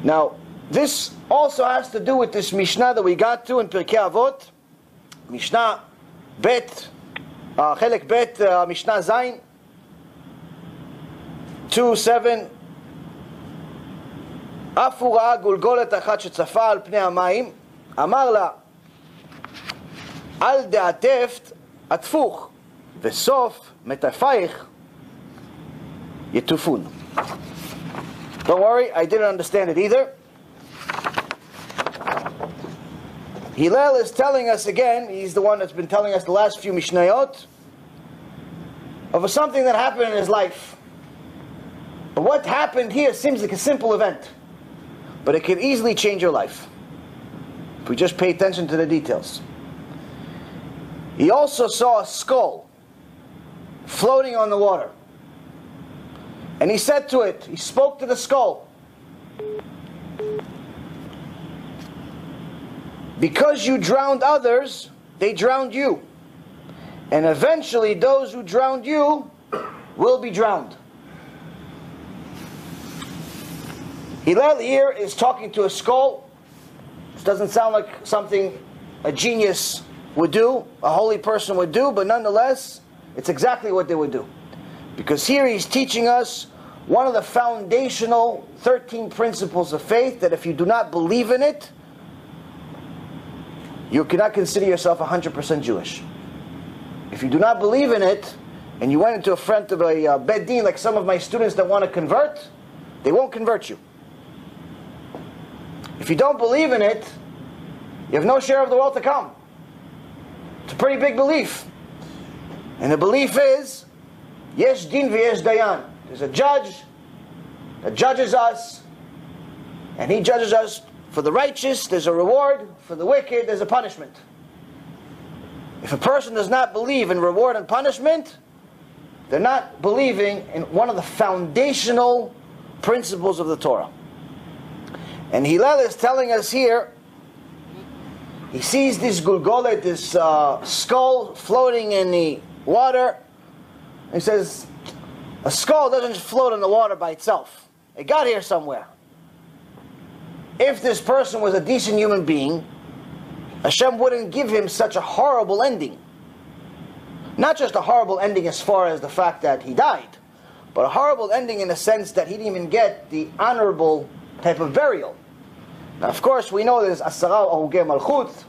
Now, this also has to do with this Mishnah that we got to in Pirkei Avot, Mishnah Bet, Chelek Bet, Mishnah Zayin, 2:7. אף הוא ראה גולגולת אחת שצפה על פני המים, אמר לה, אל דעתפת עטפוך, וסוף מטפייך יטופון. Don't worry, I didn't understand it either. Hillel is telling us again, he's the one that's been telling us the last few Mishnayot, of something that happened in his life. But what happened here seems like a simple event, but it can easily change your life if we just pay attention to the details. He also saw a skull floating on the water. And he said to it, he spoke to the skull, because you drowned others, they drowned you. And eventually those who drowned you will be drowned. Hillel here is talking to a skull. This doesn't sound like something a genius would do, a holy person would do, but nonetheless, it's exactly what they would do. Because here he's teaching us one of the foundational 13 principles of faith, that if you do not believe in it, you cannot consider yourself 100% Jewish. If you do not believe in it, and you went into a front of a bed din, like some of my students that want to convert, they won't convert you. If you don't believe in it, you have no share of the world to come. It's a pretty big belief. And the belief is, yesh din v'yesh dayan. There's a judge that judges us, and he judges us. For the righteous, there's a reward. For the wicked, there's a punishment. If a person does not believe in reward and punishment, they're not believing in one of the foundational principles of the Torah. And Hillel is telling us here, he sees this gulgolet, this skull floating in the water. He says, a skull doesn't just float in the water by itself. It got here somewhere. If this person was a decent human being, Hashem wouldn't give him such a horrible ending. Not just a horrible ending as far as the fact that he died, but a horrible ending in the sense that he didn't even get the honorable type of burial. Now, of course, we know there's Asara Ahugei Malchut.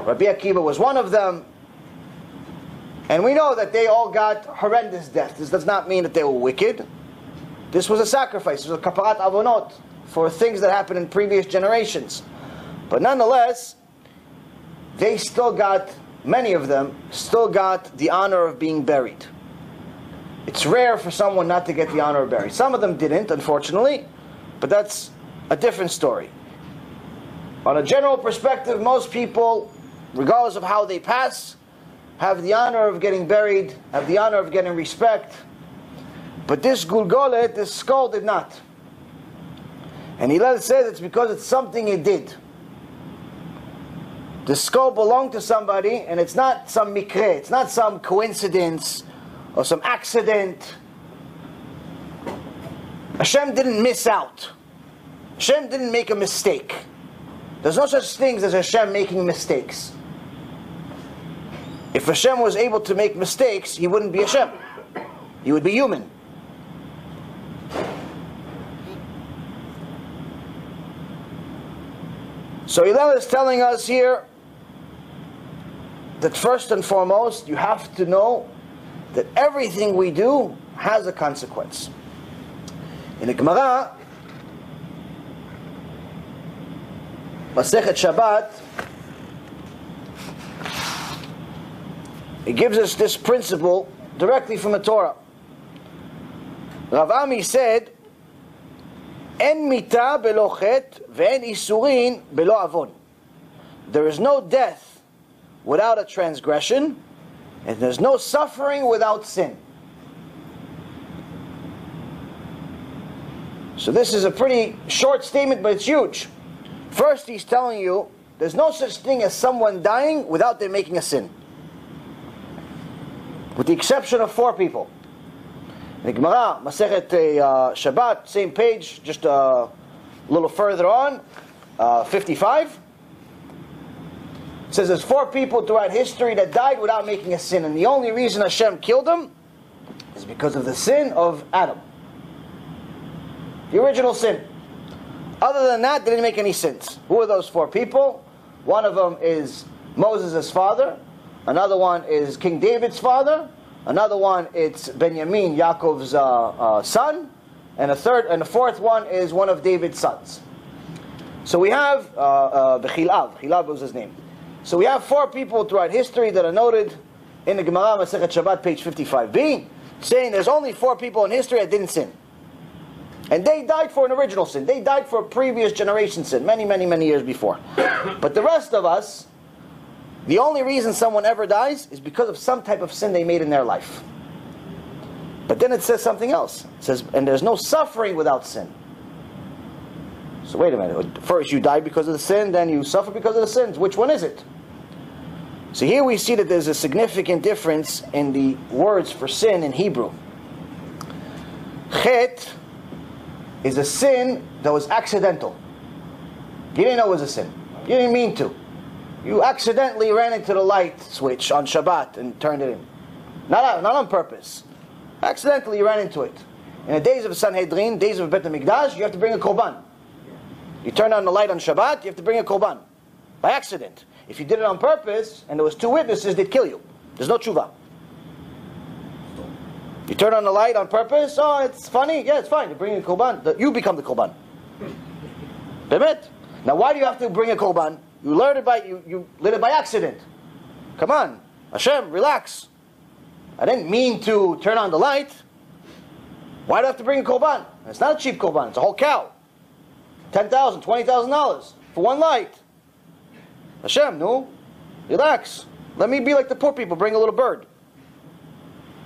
Rabbi Akiva was one of them. And we know that they all got horrendous deaths. This does not mean that they were wicked. This was a sacrifice. This was a kaparat avonot for things that happened in previous generations. But nonetheless, they still got, many of them, still got the honor of being buried. It's rare for someone not to get the honor of buried. Some of them didn't, unfortunately, but that's a different story. On a general perspective, most people, regardless of how they pass, have the honor of getting buried, have the honor of getting respect. But this gulgolet, this skull, did not. And Hillel says it's because it's something it did. The skull belonged to somebody, and it's not some mikre, it's not some coincidence or some accident. Hashem didn't miss out. Hashem didn't make a mistake. There's no such things as Hashem making mistakes. If Hashem was able to make mistakes, He wouldn't be Hashem. He would be human. So Hillel is telling us here that first and foremost, you have to know that everything we do has a consequence. In the Gemara, Masechet Shabbat, it gives us this principle directly from the Torah. Rav Ami said, En mita belo chet ve'en isurin belo avon. There is no death without a transgression, and there's no suffering without sin. So this is a pretty short statement, but it's huge. First, he's telling you, there's no such thing as someone dying without them making a sin. With the exception of 4 people. In the Gemara, Masechet Shabbat, same page, just A little further on, 55. It says there's 4 people throughout history that died without making a sin. And the only reason Hashem killed them is because of the sin of Adam. The original sin. Other than that, they didn't make any sins. Who are those 4 people? One of them is Moses' father. Another one is King David's father. Another one, it's Benjamin, Yaakov's son. And the fourth one is one of David's sons. So we have Chilav. Chilav was his name. So we have 4 people throughout history that are noted in the Gemara Masechet Shabbat, page 55b, saying there's only 4 people in history that didn't sin. And they died for an original sin. They died for a previous generation sin, many, many, many years before. But the rest of us, the only reason someone ever dies is because of some type of sin they made in their life. But then it says something else. It says, and there's no suffering without sin. So wait a minute. First you die because of the sin, then you suffer because of the sins. Which one is it? So here we see that there's a significant difference in the words for sin in Hebrew. Chet is a sin that was accidental. You didn't know it was a sin. You didn't mean to. You accidentally ran into the light switch on Shabbat and turned it in. Not on purpose. Accidentally you ran into it. In the days of Sanhedrin, days of Bet HaMikdash, you have to bring a korban. You turn on the light on Shabbat, you have to bring a korban. By accident. If you did it on purpose, and there was 2 witnesses, they'd kill you. There's no tshuva. You turn on the light on purpose, oh, it's funny. Yeah, it's fine. You bring a korban. You become the korban. Bemet. Now why do you have to bring a korban? You learned it by, you lit it by accident. Come on. Hashem, relax. I didn't mean to turn on the light. Why do I have to bring a korban? It's not a cheap korban. It's a whole cow. $10,000, $20,000 for one light. Hashem, no. Relax. Let me be like the poor people. Bring a little bird.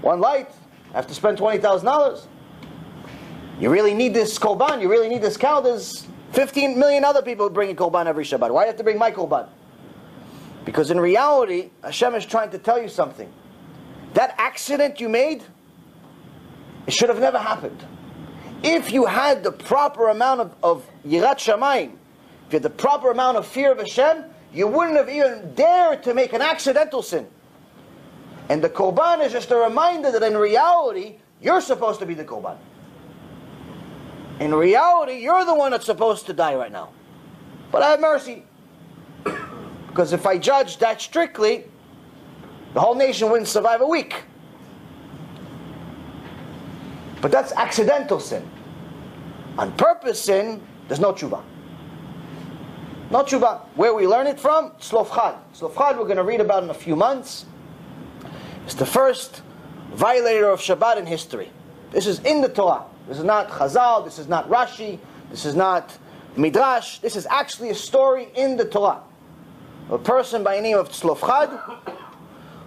One light. I have to spend $20,000. You really need this korban. You really need this cow. There's 15 million other people bringing korban every Shabbat. Why do you have to bring my korban? Because in reality, Hashem is trying to tell you something. That accident you made, it should have never happened. If you had the proper amount of Yirat Shamayim, if you had the proper amount of fear of Hashem, you wouldn't have even dared to make an accidental sin. And the korban is just a reminder that in reality, you're supposed to be the korban. In reality, you're the one that's supposed to die right now. But I have mercy. Because if I judge that strictly, the whole nation wouldn't survive a week. But that's accidental sin. On purpose sin, there's no tshuva. No tshuva. Where we learn it from? Tzlofchad. Tzlofchad we're going to read about in a few months. It's the first violator of Shabbat in history. This is in the Torah. This is not Chazal, this is not Rashi, this is not Midrash. This is actually a story in the Torah. A person by the name of Tzlofchad,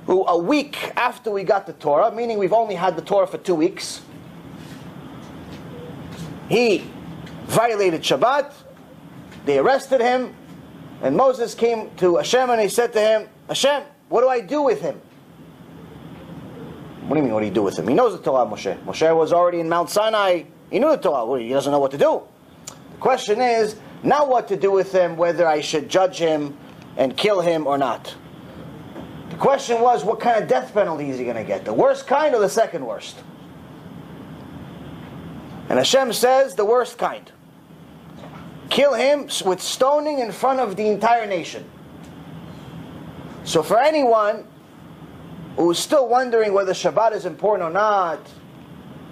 who a week after we got the Torah, meaning we've only had the Torah for 2 weeks, he violated Shabbat. They arrested him, and Moses came to Hashem and he said to him, Hashem, what do I do with him? What do you mean, what do you do with him? He knows the Torah, Moshe. Moshe was already in Mount Sinai. He knew the Torah. He doesn't know what to do. The question is, now what to do with him, whether I should judge him and kill him or not. The question was, what kind of death penalty is he going to get? The worst kind or the second worst? And Hashem says, the worst kind. Kill him with stoning in front of the entire nation. So for anyone who's still wondering whether Shabbat is important or not,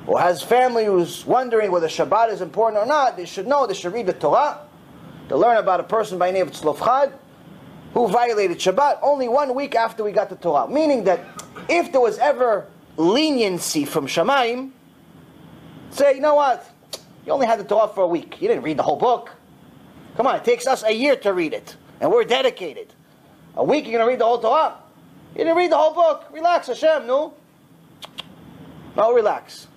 or has family who's wondering whether Shabbat is important or not, they should know, they should read the Torah, to learn about a person by the name of Tzlofchad, who violated Shabbat only 1 week after we got the Torah. Meaning that if there was ever leniency from Shamayim, say, you know what, you only had the Torah for a week, you didn't read the whole book. Come on, it takes us a year to read it, and we're dedicated. A week you're going to read the whole Torah? You didn't read the whole book. Relax, Hashem, no? No, relax.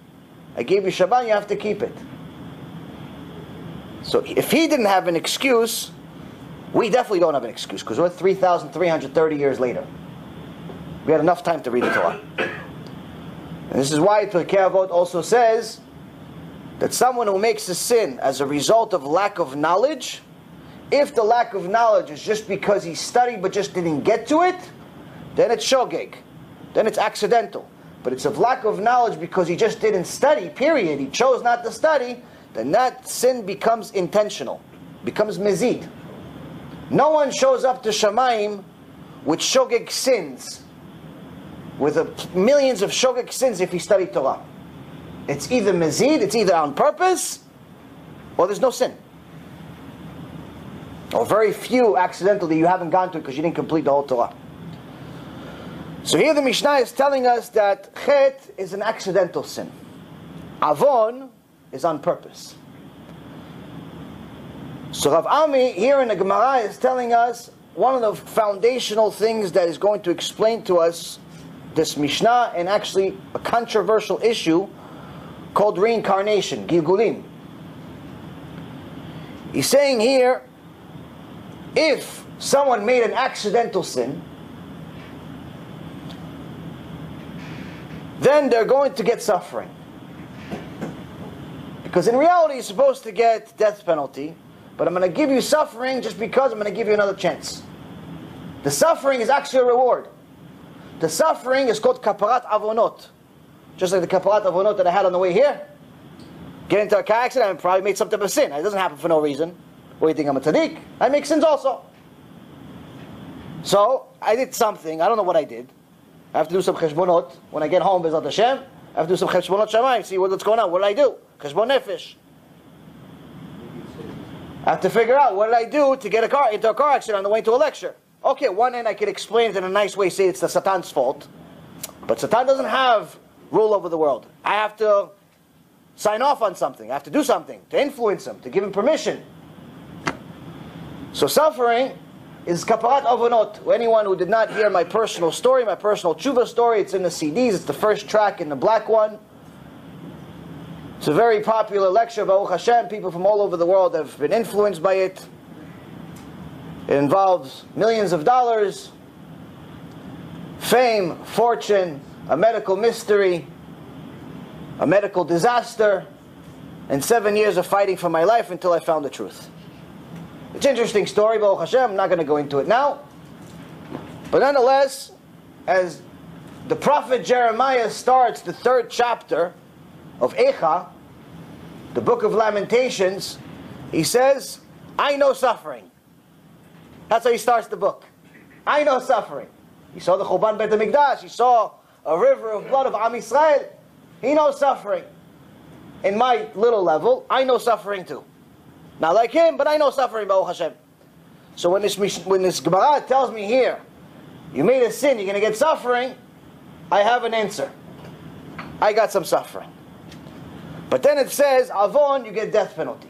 I gave you Shabbat, you have to keep it. So if he didn't have an excuse, we definitely don't have an excuse, because we're 3,330 years later. We had enough time to read the Torah. And this is why Pirkei Avot also says that someone who makes a sin as a result of lack of knowledge, if the lack of knowledge is just because he studied but just didn't get to it, then it's shogeg. Then it's accidental. But it's of lack of knowledge because he just didn't study, period. He chose not to study, then that sin becomes intentional, becomes mezid. No one shows up to Shamayim with shogeg sins, with millions of shogeg sins if he studied Torah. It's either mezid, it's either on purpose, or there's no sin. Or very few accidentally you haven't gone to because you didn't complete the whole Torah. So here the Mishnah is telling us that chet is an accidental sin. Avon is on purpose. So Rav Ami here in the Gemara is telling us one of the foundational things that is going to explain to us this Mishnah, and actually a controversial issue called reincarnation, Gilgulim. He's saying here, if someone made an accidental sin, then they're going to get suffering. Because in reality you're supposed to get death penalty, but I'm going to give you suffering just because I'm going to give you another chance. The suffering is actually a reward. The suffering is called kaparat avonot. Just like the kaparat avonot that I had on the way here. Get into a car accident and probably made some type of sin. It doesn't happen for no reason. What do you think, I'm a tzaddik? I make sins also. So, I did something, I don't know what I did. I have to do some cheshbonot. When I get home, Bezat Hashem, I have to do some cheshbonot shamayim, see what's going on. What did I do? Cheshbon nefesh. I have to figure out what did I do to get into a car accident on the way to a lecture. Okay, one end I could explain it in a nice way, say it's the Satan's fault. But Satan doesn't have rule over the world. I have to sign off on something. I have to do something to influence him, to give him permission. So suffering is kaparat avonot. Anyone who did not hear my personal story, my personal tshuva story, it's in the CDs. It's the first track in the black one. It's a very popular lecture, Baruch Hashem. People from all over the world have been influenced by it. It involves millions of dollars, fame, fortune, a medical mystery, a medical disaster, and 7 years of fighting for my life until I found the truth. It's an interesting story, Baruch Hashem. I'm not going to go into it now. But nonetheless, as the prophet Jeremiah starts the 3rd chapter of Echa, the book of Lamentations, he says, I know suffering. That's how he starts the book. I know suffering. He saw the Choban Beit HaMikdash. He saw a river of blood of Am Yisrael. He knows suffering. In my little level, I know suffering too. Not like him, but I know suffering, Baruch Hashem. So when this Gemara tells me here, you made a sin, you're going to get suffering, I have an answer. I got some suffering. But then it says, Avon, you get death penalty.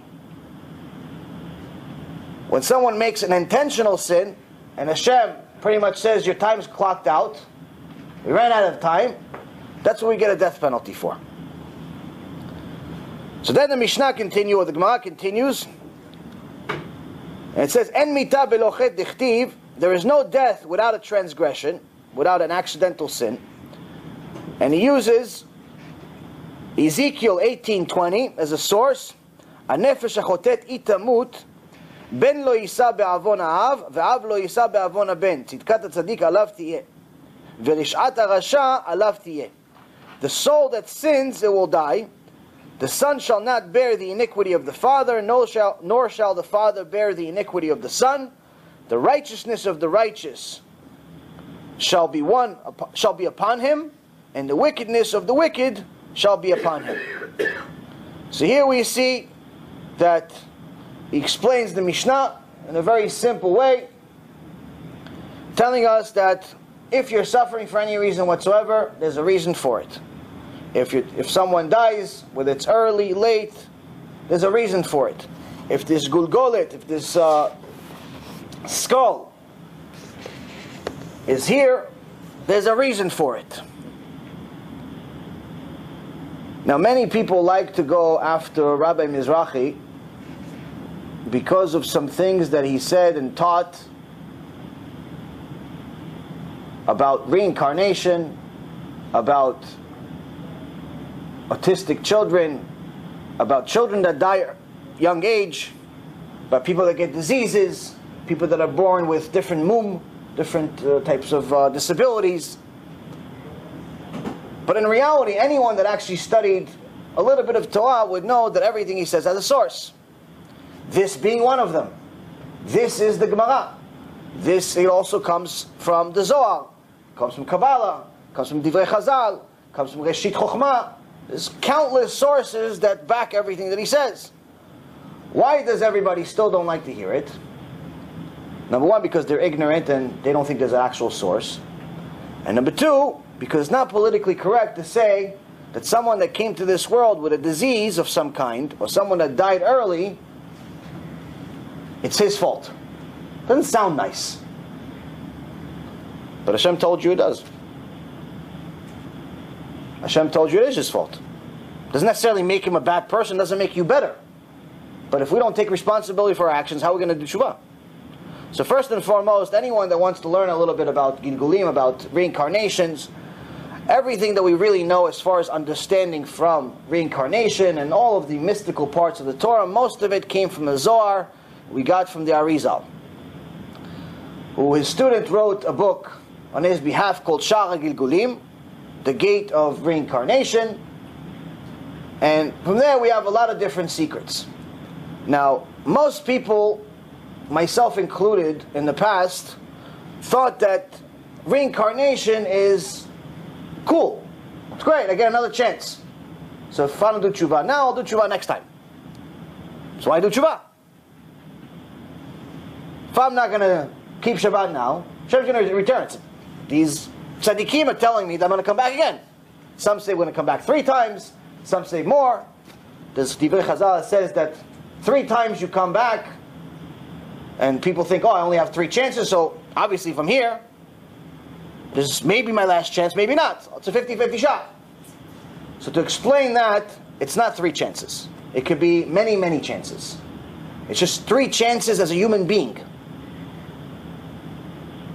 When someone makes an intentional sin, and Hashem pretty much says your time's clocked out, we ran out of time, that's what we get a death penalty for. So then the Mishnah continues, or the Gemara continues, and it says, En mita belochet dichtiv, there is no death without a transgression, without an accidental sin. And he uses Ezekiel 18:20 as a source. Anefesh achotet itamut, ben lo yisa be'avon ha'av, ve'av lo yisa be'avon ha'ben. Tzidkat ha'tzadik alav tiyeh, ve'rishat ha'rasha alav tiyeh. The soul that sins, it will die. The son shall not bear the iniquity of the father, nor shall the father bear the iniquity of the son. The righteousness of the righteous shall be upon him, and the wickedness of the wicked shall be upon him. So here we see that he explains the Mishnah in a very simple way, telling us that if you're suffering for any reason whatsoever, there's a reason for it. If someone dies, whether it's early, late, there's a reason for it. If this gulgolet, if this skull is here, there's a reason for it. Now many people like to go after Rabbi Mizrahi because of some things that he said and taught about reincarnation, about autistic children, about children that die at young age, about people that get diseases, people that are born with different different types of disabilities. But in reality, anyone that actually studied a little bit of Torah would know that everything he says has a source. This being one of them. This is the Gemara. This, it also comes from the Zohar, comes from Kabbalah, comes from Divrei Chazal, comes from Reshit Chochmah. There's countless sources that back everything that he says. Why does everybody still don't like to hear it? Number one, because they're ignorant and they don't think there's an actual source. And number two, because it's not politically correct to say that someone that came to this world with a disease of some kind, or someone that died early, it's his fault. Doesn't sound nice. But Hashem told you it does. Hashem told you it is his fault. Doesn't necessarily make him a bad person, doesn't make you better. But if we don't take responsibility for our actions, how are we going to do tshuva? So first and foremost, anyone that wants to learn a little bit about Gilgulim, about reincarnations, everything that we really know as far as understanding from reincarnation and all of the mystical parts of the Torah, most of it came from the Zohar, we got from the Arizal, who his student wrote a book on his behalf called Sha'ar Gilgulim, the Gate of Reincarnation, and from there we have a lot of different secrets. Now, most people, myself included in the past, thought that reincarnation is cool. It's great, I get another chance. So if I don't do tshuva now, I'll do tshuva next time. So I do tshuva. If I'm not going to keep Shabbat now, Hashem's going to return it. These tzaddikim are telling me that I'm going to come back again. Some say we're going to come back 3 times. Some say more. There's Divrei Chazal says that 3 times you come back, and people think, oh, I only have 3 chances, so obviously from here, this may be my last chance, maybe not. It's a 50-50 shot. So to explain that, it's not 3 chances. It could be many, many chances. It's just 3 chances as a human being.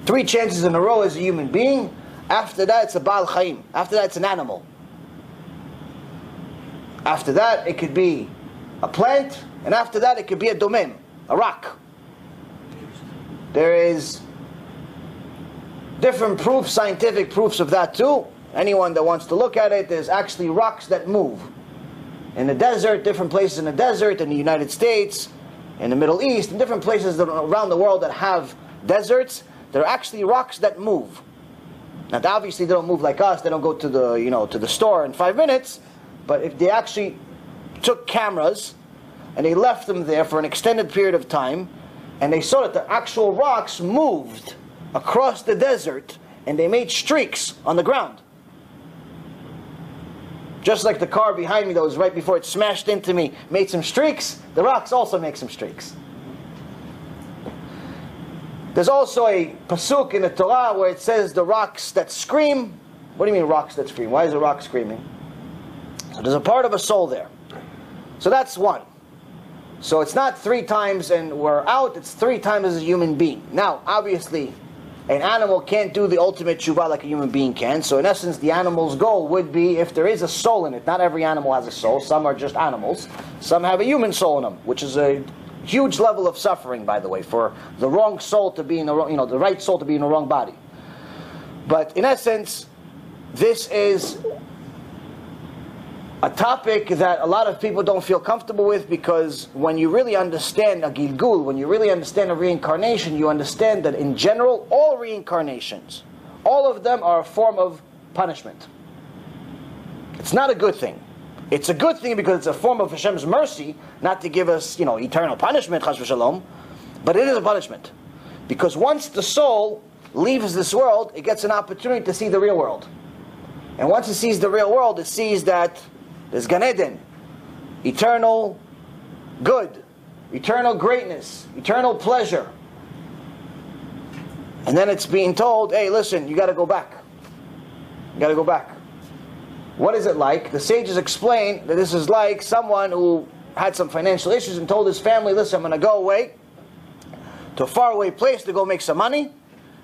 3 chances in a row as a human being. After that, it's a Baal Chaim. After that, it's an animal. After that, it could be a plant. And after that, it could be a domem, a rock. There is different proofs, scientific proofs of that too. Anyone that wants to look at it, there's actually rocks that move. In the desert, different places in the desert, in the United States, in the Middle East, in different places around the world that have deserts, there are actually rocks that move. Now, obviously, they don't move like us. They don't go to the, to the store in 5 minutes. But if they actually took cameras and they left them there for an extended period of time, and they saw that the actual rocks moved across the desert, and they made streaks on the ground. Just like the car behind me that was right before it smashed into me made some streaks, the rocks also make some streaks. There's also a pasuk in the Torah where it says the rocks that scream. What do you mean rocks that scream? Why is a rock screaming? So there's a part of a soul there. So that's one. So it's not 3 times and we're out, it's 3 times as a human being. Now, obviously, an animal can't do the ultimate tshuva like a human being can. So in essence, the animal's goal would be, if there is a soul in it, not every animal has a soul, some are just animals, some have a human soul in them, which is a huge level of suffering, by the way, for the wrong soul to be in the wrong, the right soul to be in the wrong body. But in essence, this is a topic that a lot of people don't feel comfortable with, because when you really understand a Gilgul, when you really understand a reincarnation, you understand that in general, all reincarnations, all of them are a form of punishment. It's not a good thing. It's a good thing because it's a form of Hashem's mercy, not to give us, eternal punishment, chas v'shalom, but it is a punishment. Because once the soul leaves this world, it gets an opportunity to see the real world. And once it sees the real world, it sees that there's Gan Eden, eternal good, eternal greatness, eternal pleasure. And then it's being told, hey, listen, you got to go back. You got to go back. What is it like? The sages explain that this is like someone who had some financial issues and told his family, listen, I'm going to go away to a faraway place to go make some money,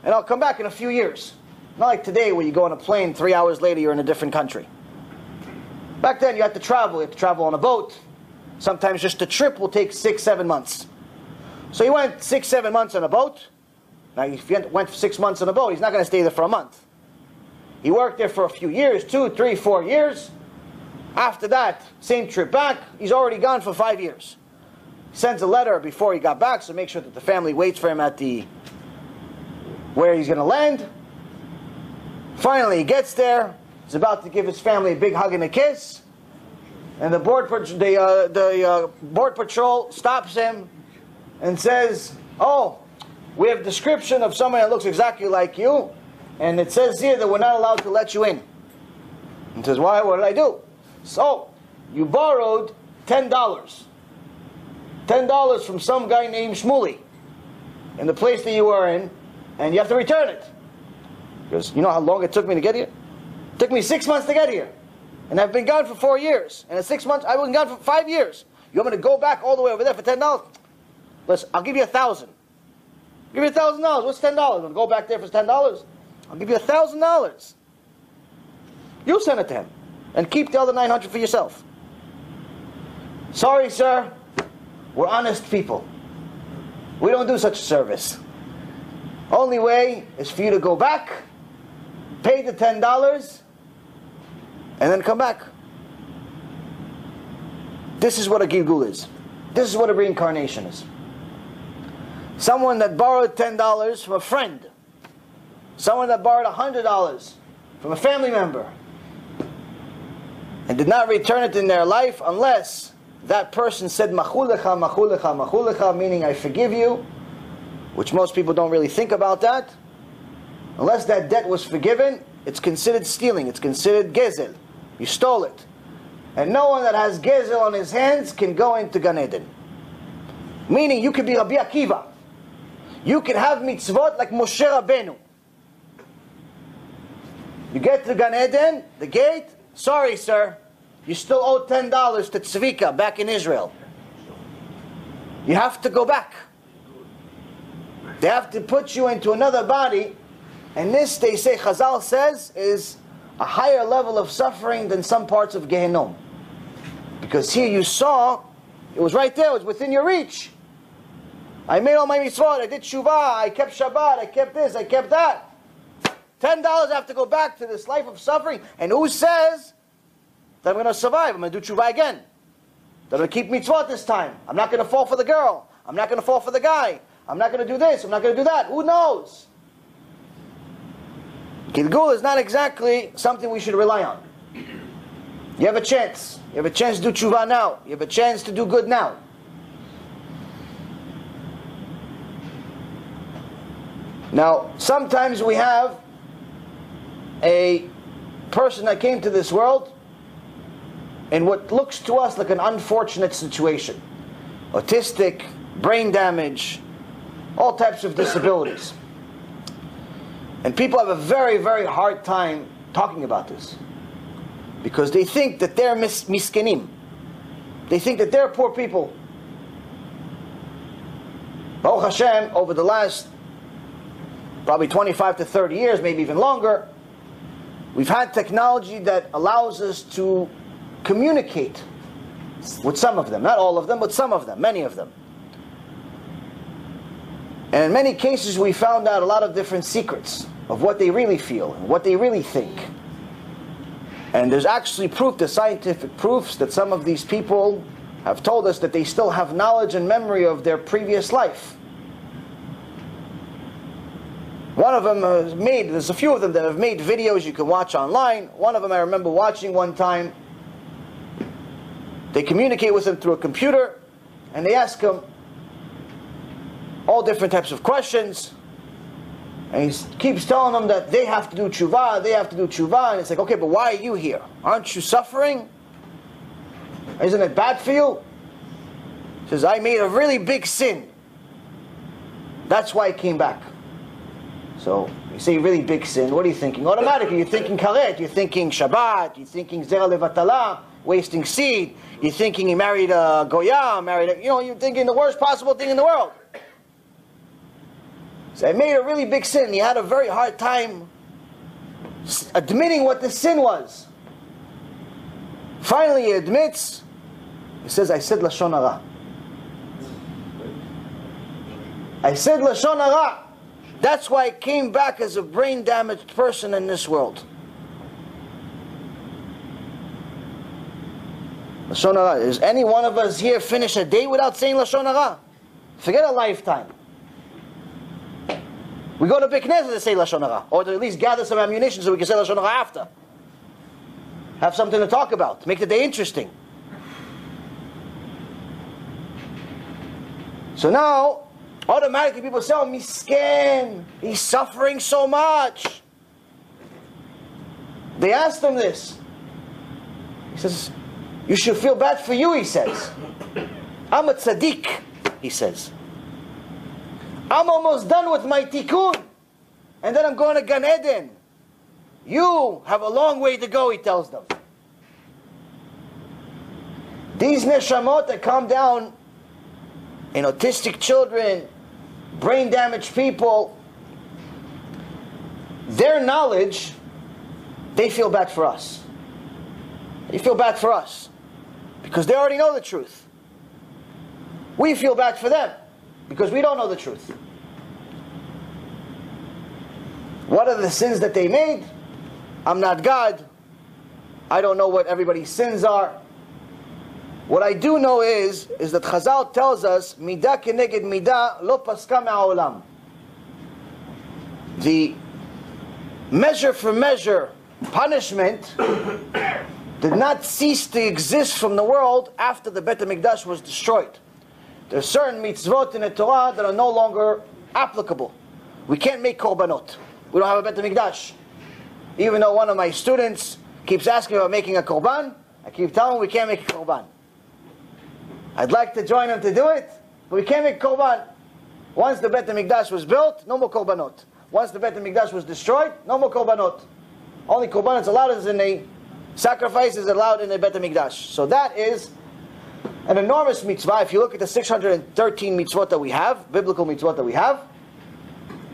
and I'll come back in a few years. Not like today where you go on a plane, 3 hours later you're in a different country. Back then you had to travel on a boat, Sometimes just a trip will take 6-7 months. So he went 6-7 months on a boat. Now, if he went 6 months on a boat, he's not going to stay there for a month. He worked there for a few years, 2, 3, 4 years. After that, same trip back, he's already gone for 5 years. He sends a letter before he got back, so make sure that the family waits for him at where he's going to land. Finally, he gets there. He's about to give his family a big hug and a kiss. And the Border Patrol stops him and says, "Oh, we have a description of someone that looks exactly like you. And it says here that we're not allowed to let you in." He says, "Why? What did I do?" "So, you borrowed $10. $10 from some guy named Shmuley in the place that you were in, and you have to return it." He goes, "You know how long it took me to get here? It took me 6 months to get here. And I've been gone for 4 years. And in 6 months, I've been gone for 5 years. You want me to go back all the way over there for $10? Listen, I'll give you $1,000. I'll give you $1,000. What's $10? I'm going to go back there for $10? I'll give you $1,000. You send it to him. And keep the other 900 for yourself." "Sorry, sir. We're honest people. We don't do such a service. Only way is for you to go back, pay the $10, and then come back." This is what a Gilgul is. This is what a reincarnation is. Someone that borrowed $10 from a friend. Someone that borrowed $100 from a family member and did not return it in their life unless that person said machulecha, machulecha, machulecha, meaning I forgive you, which most people don't really think about that. Unless that debt was forgiven, it's considered stealing. It's considered gezel. You stole it. And no one that has gezel on his hands can go into Gan Eden. Meaning you could be Rabbi Akiva. You can have mitzvot like Moshe Rabbeinu. You get to Gan Eden, the gate, "Sorry, sir, you still owe $10 to Tzvika back in Israel. You have to go back. They have to put you into another body." And this, they say, Chazal says, is a higher level of suffering than some parts of Gehenom. Because here you saw, it was right there, it was within your reach. I made all my mitzvot, I did shuvah, I kept Shabbat, I kept this, I kept that. $10 I have to go back to this life of suffering. And who says that I'm going to survive? I'm going to do shuvah again. That I'm going to keep mitzvot this time. I'm not going to fall for the girl. I'm not going to fall for the guy. I'm not going to do this. I'm not going to do that. Who knows? Gilgul is not exactly something we should rely on. You have a chance. You have a chance to do tshuva now. You have a chance to do good now. Now, sometimes we have a person that came to this world in what looks to us like an unfortunate situation. Autistic, brain damage, all types of disabilities. And people have a very, very hard time talking about this. Because they think that they're miskenim. They think that they're poor people. Baruch Hashem, over the last probably 25 to 30 years, maybe even longer, we've had technology that allows us to communicate with some of them. Not all of them, but some of them, many of them. And in many cases we found out a lot of different secrets of what they really feel and what they really think. And there's actually proof, the scientific proofs, that some of these people have told us that they still have knowledge and memory of their previous life. One of them has made, there's a few of them that have made videos you can watch online. One of them I remember watching one time. They communicate with him through a computer, and they ask him all different types of questions. And he keeps telling them that they have to do tshuva, they have to do tshuva. And it's like, okay, but why are you here? Aren't you suffering? Isn't it bad for you? He says, I made a really big sin. That's why I came back. So, you say really big sin, what are you thinking? Automatically, you're thinking karet, you're thinking Shabbat, you're thinking zera levatala, wasting seed, you're thinking he married a goya, you're thinking the worst possible thing in the world. So I made a really big sin. He had a very hard time admitting what the sin was. Finally he admits, He says, I said Lashon Hara. I said Lashon Hara. That's why I came back as a brain-damaged person in this world. Lashon Hara. Is any one of us here finish a day without saying Lashon Hara? Forget a lifetime. We go to Beit Knesset to say Lashon Hara, or to at least gather some ammunition so we can say Lashon Hara after. Have something to talk about. Make the day interesting. So now, automatically people say, oh, misken, he's suffering so much. They asked him this. He says, you should feel bad for you, he says. I'm a tzaddik, he says. I'm almost done with my tikkun. And then I'm going to Gan Eden. You have a long way to go, he tells them. These neshamot that come down in autistic children, brain damaged people, their knowledge, they feel bad for us. They feel bad for us. Because they already know the truth. We feel bad for them. Because we don't know the truth. What are the sins that they made? I'm not God. I don't know what everybody's sins are. What I do know is that Chazal tells us, Midah keneged midah lo paska me'olam. The measure for measure punishment did not cease to exist from the world after the Beit HaMikdash was destroyed. There are certain mitzvot in the Torah that are no longer applicable. We can't make korbanot. We don't have a Beit HaMikdash. Even though one of my students keeps asking about making a korban, I keep telling him we can't make a korban. I'd like to join him to do it, but we can't make korban. Once the Beit HaMikdash was built, no more korbanot. Once the Beit HaMikdash was destroyed, no more korbanot. Only korban is allowed is in a sacrifice is allowed in the Beit HaMikdash. So that is an enormous mitzvah. If you look at the 613 mitzvot that we have, biblical mitzvot that we have,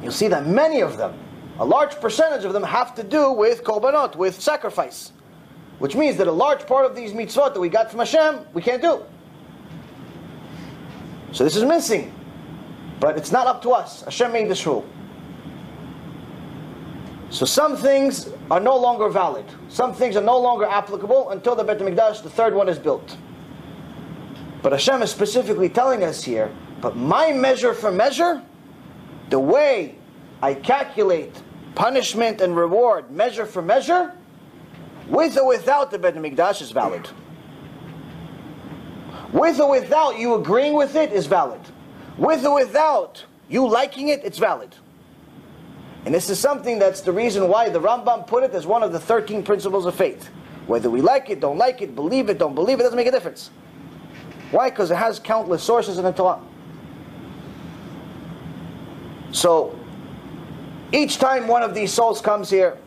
you'll see that many of them, a large percentage of them have to do with korbanot, with sacrifice. Which means that a large part of these mitzvot that we got from Hashem, we can't do. So this is missing. But it's not up to us. Hashem made this rule. So some things are no longer valid. Some things are no longer applicable until the Beit HaMikdash, the third one, is built. But Hashem is specifically telling us here, but my measure for measure, the way I calculate punishment and reward, measure for measure, with or without the Beit HaMikdash is valid. With or without you agreeing with it is valid. With or without you liking it, it's valid. And this is something that's the reason why the Rambam put it as one of the 13 principles of faith. Whether we like it, don't like it, believe it, don't believe it, doesn't make a difference. Why? Because it has countless sources in the Torah. So, each time one of these souls comes here,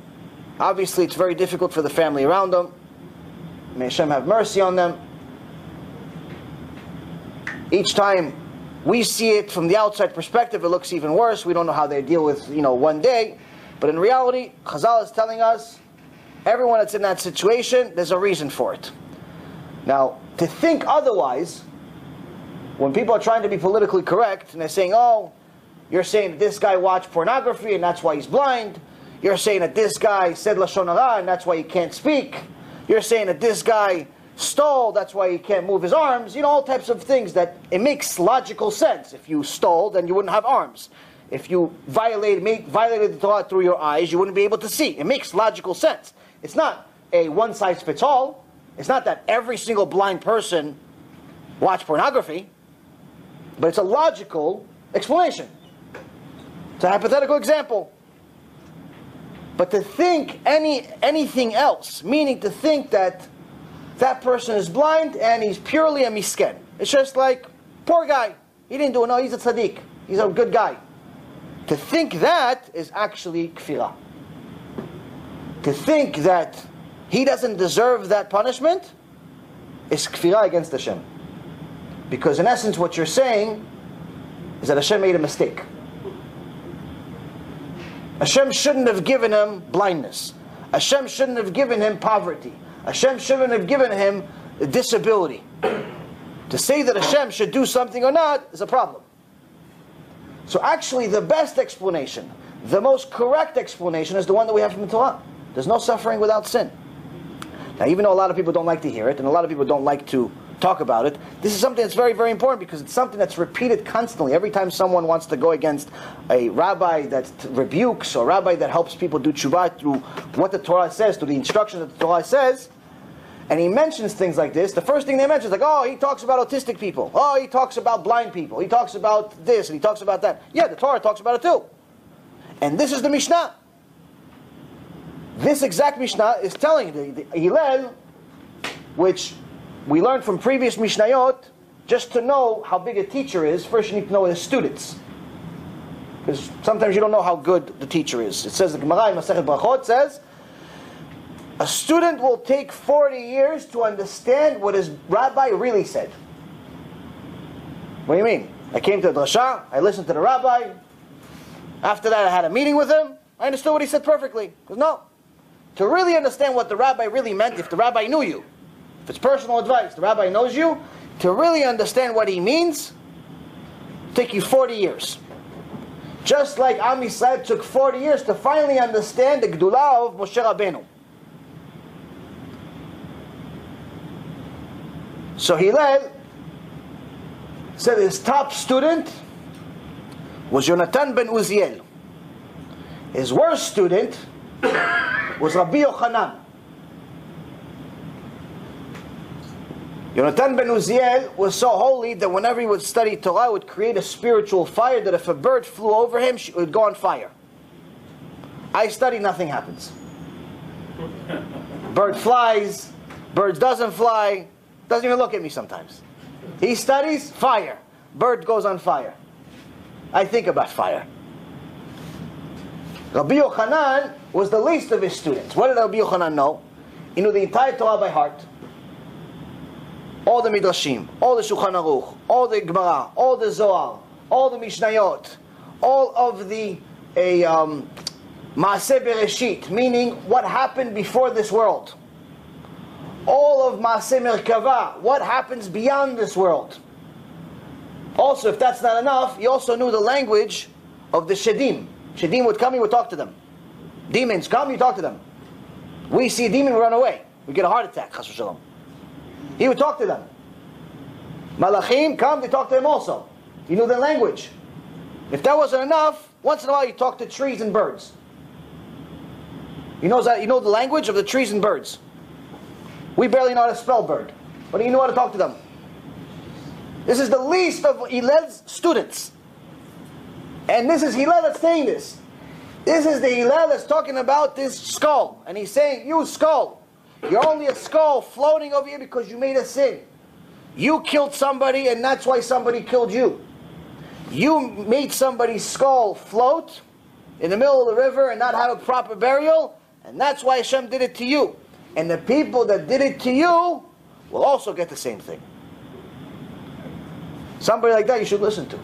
obviously it's very difficult for the family around them. May Hashem have mercy on them. Each time we see it from the outside perspective, it looks even worse. We don't know how they deal with, one day. But in reality, Chazal is telling us, everyone that's in that situation, there's a reason for it. Now, to think otherwise, when people are trying to be politically correct, and they're saying, oh, you're saying that this guy watched pornography and that's why he's blind. You're saying that this guy said Lashon Hara and that's why he can't speak. You're saying that this guy stole, that's why he can't move his arms. All types of things that it makes logical sense. If you stole, then you wouldn't have arms. If you violated the Torah through your eyes, you wouldn't be able to see. It makes logical sense. It's not a one-size-fits-all. It's not that every single blind person watched pornography, but it's a logical explanation. It's a hypothetical example. But to think anything else, meaning to think that that person is blind and he's purely a misken. It's just like, poor guy, he didn't do it. No, he's a tzaddik. He's a good guy. To think that is actually kfirah. To think that he doesn't deserve that punishment is kfirah against Hashem. Because in essence what you're saying is that Hashem made a mistake. Hashem shouldn't have given him blindness. Hashem shouldn't have given him poverty. Hashem shouldn't have given him a disability. To say that Hashem should do something or not is a problem. So actually the best explanation, the most correct explanation is the one that we have from the Torah. There's no suffering without sin. Now even though a lot of people don't like to hear it, and a lot of people don't like to talk about it, this is something that's very, very important because it's something that's repeated constantly. Every time someone wants to go against a rabbi that rebukes or a rabbi that helps people do tshuva through what the Torah says, through the instructions that the Torah says, and he mentions things like this, the first thing they mention is like, oh, he talks about autistic people. Oh, he talks about blind people. He talks about this and he talks about that. Yeah, the Torah talks about it too. And this is the Mishnah. This exact Mishnah is telling the Hillel, which we learned from previous Mishnayot, just to know how big a teacher is, first you need to know his students. Because sometimes you don't know how good the teacher is. It says, the Gemara in Masechet Brachot says, a student will take 40 years to understand what his rabbi really said. What do you mean? I came to the drasha, I listened to the rabbi, after that I had a meeting with him, I understood what he said perfectly. Because no, to really understand what the rabbi really meant, if the rabbi knew you, if it's personal advice, the rabbi knows you, to really understand what he means, it'll take you 40 years. Just like Am Yisrael took 40 years to finally understand the Gdulah of Moshe Rabbeinu. So Hillel said his top student was Yonatan ben Uziel. His worst student was Rabbi Yochanan. Yonatan ben Uziel was so holy that whenever he would study Torah, it would create a spiritual fire that if a bird flew over him, it would go on fire. I study, nothing happens. Bird flies, bird doesn't fly, doesn't even look at me sometimes. He studies, fire. Bird goes on fire. I think about fire. Rabbi Yochanan was the least of his students. What did Rabbi Yochanan know? He knew the entire Torah by heart. All the Midrashim, all the Shulchan Aruch, all the Gemara, all the Zohar, all the Mishnayot, all of the Maaseh Bereshit, meaning what happened before this world. All of Maaseh Merkava, what happens beyond this world. Also, if that's not enough, he also knew the language of the Shedim. Shedim would come, he would talk to them. Demons come, you talk to them. We see a demon, we run away. We get a heart attack, Chas v'shalom. He would talk to them. Malachim come, they talk to him also. He knew their language. If that wasn't enough, once in a while you talk to trees and birds. He knows that. You know the language of the trees and birds. We barely know how to spell bird. But do you know how to talk to them? This is the least of Hillel's students. And this is Hillel that's saying this. This is the Hillel that's talking about this skull. And he's saying, you skull, you're only a skull floating over here because you made a sin. You killed somebody and that's why somebody killed you. You made somebody's skull float in the middle of the river and not have a proper burial, and that's why Hashem did it to you. And the people that did it to you will also get the same thing. Somebody like that you should listen to.